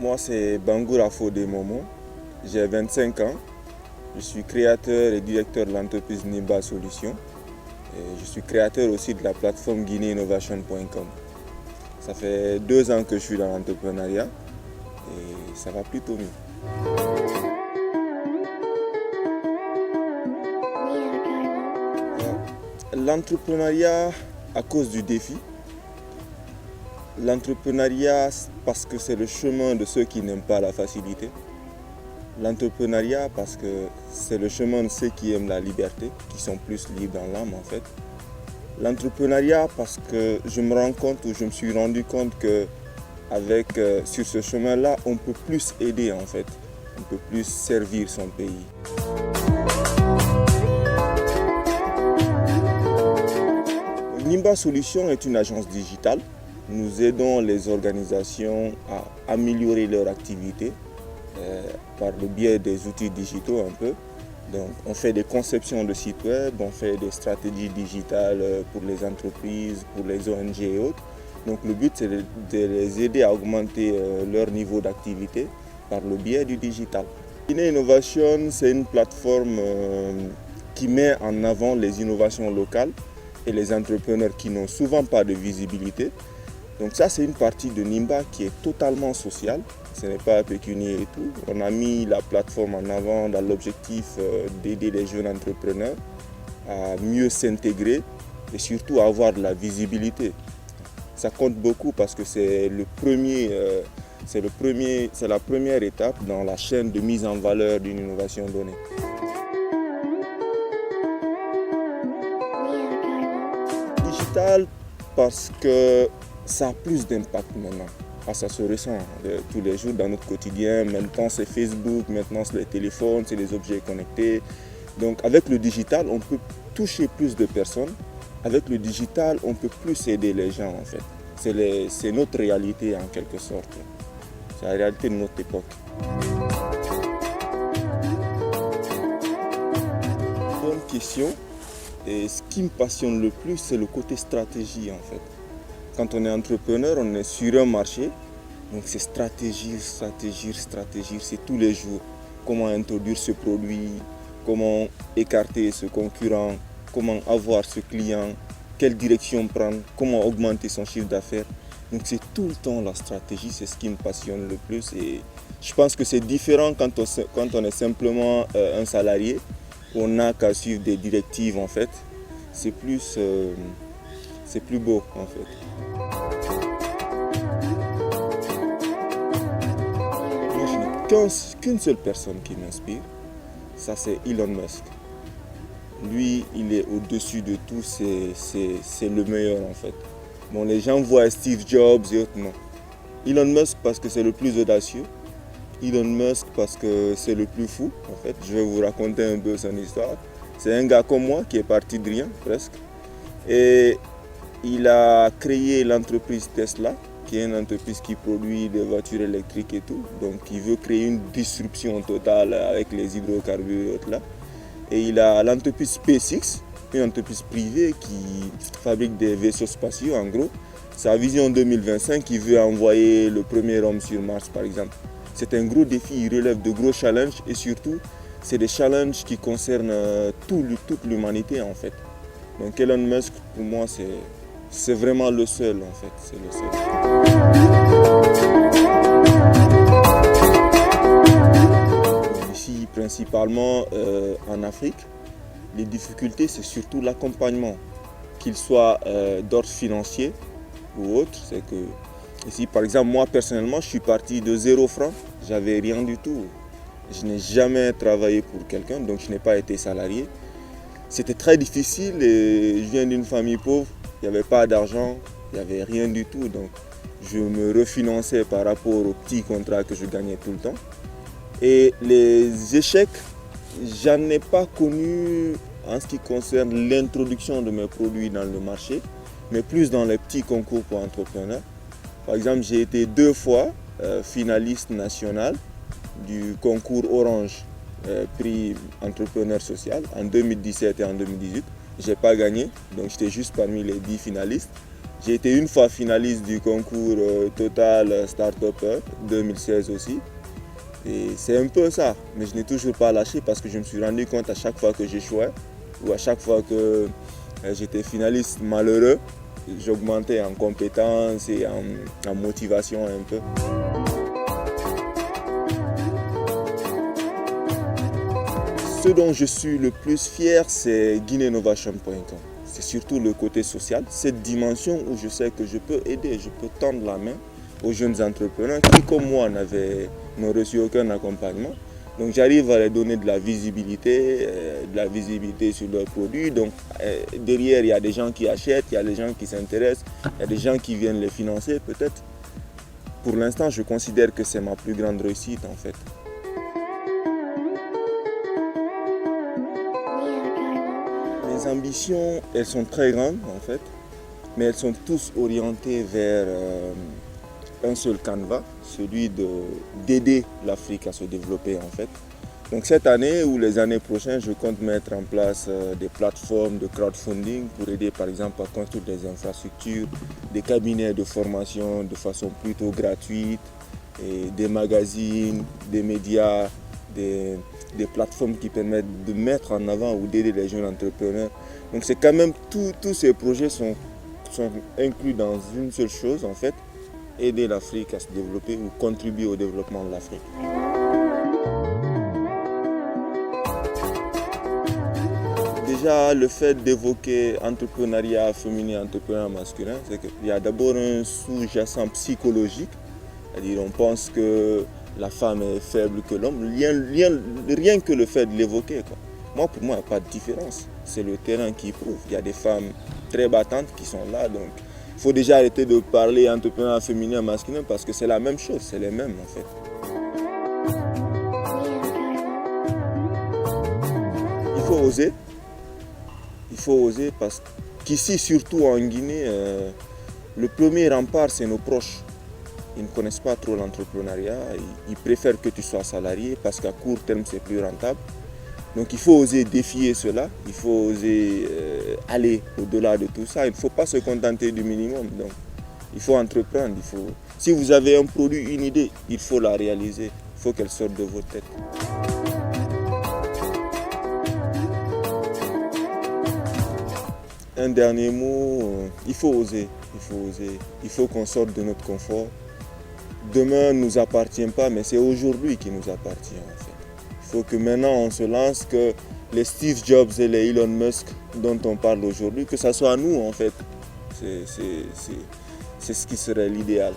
Moi, c'est Bangoura Fodé Momo. J'ai 25 ans. Je suis créateur et directeur de l'entreprise Nimba Solutions. Et je suis créateur aussi de la plateforme guineainnovation.com. Ça fait 2 ans que je suis dans l'entrepreneuriat et ça va plutôt mieux. L'entrepreneuriat à cause du défi. L'entrepreneuriat parce que c'est le chemin de ceux qui n'aiment pas la facilité. L'entrepreneuriat parce que c'est le chemin de ceux qui aiment la liberté, qui sont plus libres dans l'âme en fait. L'entrepreneuriat parce que je me rends compte ou je me suis rendu compte que sur ce chemin-là, on peut plus aider en fait. On peut plus servir son pays. Nimba Solutions est une agence digitale. Nous aidons les organisations à améliorer leur activité par le biais des outils digitaux un peu. Donc, on fait des conceptions de sites web, on fait des stratégies digitales pour les entreprises, pour les ONG et autres. Donc le but c'est de les aider à augmenter leur niveau d'activité par le biais du digital. Guinea Innovation, c'est une plateforme qui met en avant les innovations locales et les entrepreneurs qui n'ont souvent pas de visibilité. Donc ça, c'est une partie de Nimba qui est totalement sociale. Ce n'est pas pécunier et tout. On a mis la plateforme en avant dans l'objectif d'aider les jeunes entrepreneurs à mieux s'intégrer et surtout à avoir de la visibilité. Ça compte beaucoup parce que c'est la première étape dans la chaîne de mise en valeur d'une innovation donnée. Digital parce que ça a plus d'impact maintenant. Ça se ressent tous les jours dans notre quotidien. Maintenant c'est Facebook, maintenant c'est les téléphones, c'est les objets connectés. Donc avec le digital, on peut toucher plus de personnes. Avec le digital, on peut plus aider les gens en fait. C'est notre réalité en quelque sorte. C'est la réalité de notre époque. Bonne question. Et ce qui me passionne le plus, c'est le côté stratégie en fait. Quand on est entrepreneur, on est sur un marché. Donc c'est stratégie, c'est tous les jours. Comment introduire ce produit, comment écarter ce concurrent, comment avoir ce client, quelle direction prendre, comment augmenter son chiffre d'affaires. Donc c'est tout le temps la stratégie, c'est ce qui me passionne le plus. Et je pense que c'est différent quand on est simplement un salarié. On n'a qu'à suivre des directives en fait. C'est plus beau en fait. Moi je n'ai qu'une seule personne qui m'inspire, ça c'est Elon Musk. Lui, il est au-dessus de tout, c'est le meilleur en fait. Bon, les gens voient Steve Jobs et autres, non. Elon Musk parce que c'est le plus audacieux. Elon Musk parce que c'est le plus fou en fait. Je vais vous raconter un peu son histoire. C'est un gars comme moi qui est parti de rien presque. Et il a créé l'entreprise Tesla, qui est une entreprise qui produit des voitures électriques et tout. Donc il veut créer une disruption totale avec les hydrocarbures et autres là. Et il a l'entreprise SpaceX, une entreprise privée qui fabrique des vaisseaux spatiaux en gros. Sa vision 2025, il veut envoyer le premier homme sur Mars par exemple. C'est un gros défi, il relève de gros challenges et surtout, c'est des challenges qui concernent toute l'humanité en fait. Donc Elon Musk, pour moi, c'est vraiment le seul en fait, c'est le seul. Ici, principalement en Afrique, les difficultés, c'est surtout l'accompagnement, qu'il soit d'ordre financier ou autre. C'est que ici, par exemple, moi personnellement, je suis parti de 0 francs, j'avais rien du tout. Je n'ai jamais travaillé pour quelqu'un, donc je n'ai pas été salarié. C'était très difficile et je viens d'une famille pauvre, il n'y avait pas d'argent, il n'y avait rien du tout. Donc je me refinançais par rapport aux petits contrats que je gagnais tout le temps. Et les échecs, j'en ai pas connu en ce qui concerne l'introduction de mes produits dans le marché, mais plus dans les petits concours pour entrepreneurs. Par exemple, j'ai été 2 fois finaliste national du concours Orange, prix entrepreneur social, en 2017 et en 2018. Je n'ai pas gagné, donc j'étais juste parmi les 10 finalistes. J'ai été une fois finaliste du concours Total Startup 2016 aussi. Et c'est un peu ça, mais je n'ai toujours pas lâché parce que je me suis rendu compte à chaque fois que j'échouais ou à chaque fois que j'étais finaliste malheureux, j'augmentais en compétences et en motivation un peu. Ce dont je suis le plus fier, c'est guineainnovation.com. C'est surtout le côté social, cette dimension où je sais que je peux aider, je peux tendre la main aux jeunes entrepreneurs qui, comme moi, n'ont reçu aucun accompagnement. Donc j'arrive à leur donner de la visibilité sur leurs produits. Donc derrière, il y a des gens qui achètent, il y a des gens qui s'intéressent, il y a des gens qui viennent les financer peut-être. Pour l'instant, je considère que c'est ma plus grande réussite en fait. Mes ambitions, elles sont très grandes en fait, mais elles sont tous orientées vers un seul canevas, celui d'aider l'Afrique à se développer en fait. Donc cette année ou les années prochaines, je compte mettre en place des plateformes de crowdfunding pour aider par exemple à construire des infrastructures, des cabinets de formation de façon plutôt gratuite, et des magazines, des médias, des plateformes qui permettent de mettre en avant ou d'aider les jeunes entrepreneurs. Donc c'est quand même tous ces projets sont inclus dans une seule chose en fait, aider l'Afrique à se développer ou contribuer au développement de l'Afrique. Déjà, le fait d'évoquer entrepreneuriat féminin et entrepreneuriat masculin, c'est qu'il y a d'abord un sous-jacent psychologique. C'est-à-dire, on pense que la femme est faible que l'homme. Rien que le fait de l'évoquer, quoi. Pour moi, il n'y a pas de différence. C'est le terrain qui prouve. Il y a des femmes très battantes qui sont là. Donc, il faut déjà arrêter de parler entrepreneuriat féminin et masculin parce que c'est la même chose, c'est les mêmes en fait. Il faut oser parce qu'ici, surtout en Guinée, le premier rempart, c'est nos proches. Ils ne connaissent pas trop l'entrepreneuriat, ils préfèrent que tu sois salarié parce qu'à court terme, c'est plus rentable. Donc il faut oser défier cela, il faut oser aller au-delà de tout ça. Il ne faut pas se contenter du minimum. Donc il faut entreprendre. Si vous avez un produit, une idée, il faut la réaliser. Il faut qu'elle sorte de votre tête. Un dernier mot, il faut oser. Il faut qu'on sorte de notre confort. Demain ne nous appartient pas, mais c'est aujourd'hui qui nous appartient en fait. Il faut que maintenant on se lance, que les Steve Jobs et les Elon Musk dont on parle aujourd'hui, que ça soit nous en fait. C'est ce qui serait l'idéal.